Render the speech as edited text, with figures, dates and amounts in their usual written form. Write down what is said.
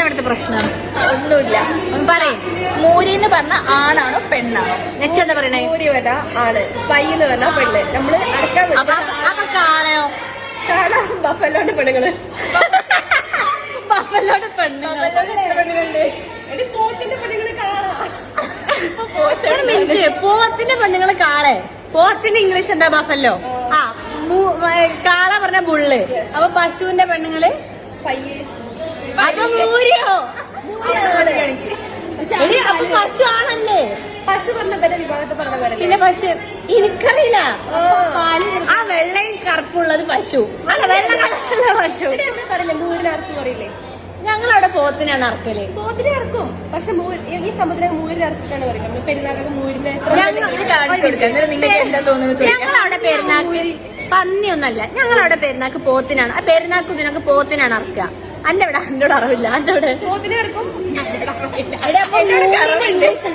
ഇവിടുത്തെ പ്രശ്നം ഒന്നുമില്ല. പറയും. മൂരി എന്ന് പറഞ്ഞ ആണാണോ പെണ്ണാണോ? നെച്ചെന്താ പറയണേ? മൂരി പറഞ്ഞ ആണ്, പയ്യെന്ന് പറഞ്ഞ പെണ്ണ്. നമ്മള് അടക്കാൻ അപ്പൊ കാളയോ? കാള ബഫലോണ്ട് പെണ്ണുങ്ങള്. ബഫലോട് പെണ്ണ്. പെണ്ണുങ്ങളുണ്ട്. പോത്തിന്റെ പെണ്ണുങ്ങള് കാള. മിനിറ്റ്, പോത്തിന്റെ പെണ്ണുങ്ങള് കാളെ. പോത്തിന്റെ ഇംഗ്ലീഷ് എന്താ? ബഫല്ലോ. ആ കാള പറഞ്ഞ ബുള്ള്. അപ്പൊ പശുവിന്റെ പെണ്ണുങ്ങള് പയ്യെ. അപ്പൊ മൂരിയോ? അപ്പൊ പശു ആണല്ലേ? പശു പറഞ്ഞ പേരെ വിഭാഗത്തെ പറഞ്ഞ പോലെ. പിന്നെ പശു എനിക്കറിയില്ല. ആ വെള്ളയും കറുപ്പുള്ളത് പശു. അല്ല, വെള്ള കളറുള്ള പശു. പറയില്ലേ മൂരിനർക്ക് പറയില്ലേ? ഞങ്ങളവിടെ പോത്തിനാണ് അറക്കല്. പോത്തിനെ ഇറക്കും. പക്ഷെ ഈ സമുദ്രം മൂരിനെ ഇറക്കിട്ടാണ് പറയുന്നത്. പെരുന്നാളൊക്കെ മൂരിനെ ഞങ്ങളവിടെ പെരുന്നാക്ക് പന്നിയൊന്നല്ല. ഞങ്ങളവിടെ പെരുന്നാക്ക് പോത്തിനാണ്. ആ പെരുന്നാക്ക് ഇതിനൊക്കെ പോത്തിനാണ് അറക്കുക. അന്റെ അവിടെ അറിവില്ല. അന്റെ അവിടെ പോത്തിനെ ഇറക്കും. ഇംഗ്ലീഷ്